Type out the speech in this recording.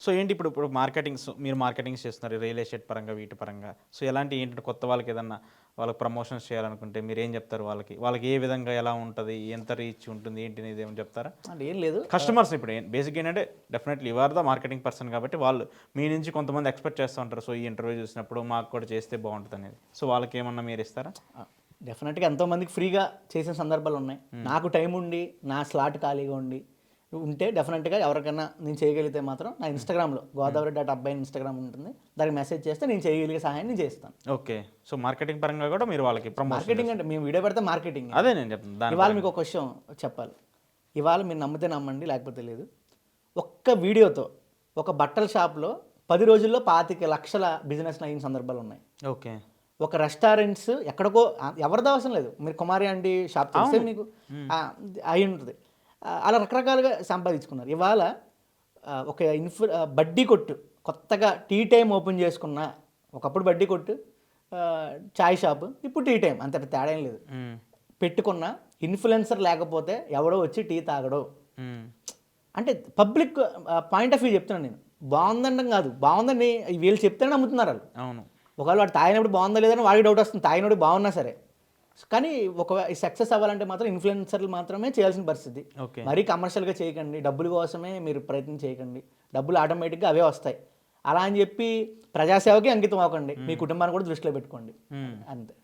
So ఏంటి ఇప్పుడు మీరు మార్కెటింగ్స్ చేస్తున్నారు రియల్ ఎస్టేట్ పరంగా వీటి పరంగా. సో ఎలాంటి ఏంటంటే కొత్త వాళ్ళకి ఏదన్నా వాళ్ళకి ప్రమోషన్స్ చేయాలనుకుంటే మీరేం చెప్తారు వాళ్ళకి? వాళ్ళకి ఏ విధంగా ఎలా ఉంటది? ఎంత రీచ్ ఉంటుంది? ఏంటి అనేది ఏమైనా చెప్తారా? అంటే ఏం లేదు. కస్టమర్స్ ఇప్పుడు బేసిక్‌గా ఏంటంటే definitely you are the marketing person కాబట్టి వాళ్ళు మీ నుంచి కొంతమంది ఎక్స్‌పెక్ట్ చేస్తూ ఉంటారు. సో ఈ ఇంటర్వ్యూ చూసినప్పుడు మాకు కూడా చేస్తే బాగుంటదనేది. సో వాళ్ళకేమన్నా మీరిస్తారా? డెఫినెట్గా ఎంతోమందికి ఫ్రీగా చేసిన సందర్భాలు ఉన్నాయి. నాకు టైం ఉండి నా స్లాట్ ఖాళీగా ఉండి ఉంటే డెఫినెట్గా ఎవరికైనా నేను చేయగలిగితే మాత్రం నా ఇన్స్టాగ్రామ్లో godavari.abbai ఇన్స్టాగ్రామ్ ఉంటుంది. దానికి మెసేజ్ చేస్తే నేను చేయగలిగే సహాయం నేను చేస్తాను. ఓకే. సో మార్కెటింగ్ పరంగా కూడా మీరు వాళ్ళకి ప్రమోషన్ మార్కెటింగ్ అంటే మేము వీడియో పెడితే మార్కెటింగ్. అదే నేను చెప్తాను. ఇవాళ మీకు ఒక విషయం చెప్పాలి. ఇవాళ మీరు నమ్మితే నమ్మండి లేకపోతే లేదు. ఒక్క వీడియోతో ఒక బట్టల షాప్లో 10 రోజుల్లో 25 లక్షల బిజినెస్ అయిన సందర్భాలు ఉన్నాయి. ఓకే. ఒక రెస్టారెంట్స్ ఎక్కడికో ఎవరిది అవసరం లేదు. మీరు కుమారి ఆంటీ షాప్ చేస్తే మీకు అయి ఉంటుంది. అలా రకరకాలుగా సంపాదించుకున్నారు. ఇవాళ ఒక బడ్డీ కొట్టు కొత్తగా టీ టైం ఓపెన్ చేసుకున్న, ఒకప్పుడు బడ్డీ కొట్టు చాయ్ షాపు, ఇప్పుడు టీ టైం, అంత తేడా ఏం లేదు. పెట్టుకున్న ఇన్ఫ్లుయెన్సర్ లేకపోతే ఎవడో వచ్చి టీ తాగడు. అంటే పబ్లిక్ పాయింట్ ఆఫ్ వ్యూ చెప్తున్నాను నేను. బాగుందనడం కాదు, బాగుందని వీళ్ళు చెప్తేనే నమ్ముతున్నారు వాళ్ళు. అవును. ఒకవేళ వాడు తాగినప్పుడు బాగుందా లేదని వాడికి డౌట్ వస్తుంది, తాగినప్పుడు బాగున్నా సరే. కానీ ఒక సక్సెస్ అవ్వాలంటే మాత్రం ఇన్ఫ్లుయెన్సర్లు మాత్రమే చేయాల్సిన పరిస్థితి. మరీ కమర్షియల్గా చేయకండి, డబ్బుల కోసమే మీరు ప్రయత్నం చేయకండి, డబ్బులు ఆటోమేటిక్గా అవే వస్తాయి. అలా అని చెప్పి ప్రజాసేవకి అంకితం అవ్వకండి, మీ కుటుంబాన్ని కూడా దృష్టిలో పెట్టుకోండి, అంతే.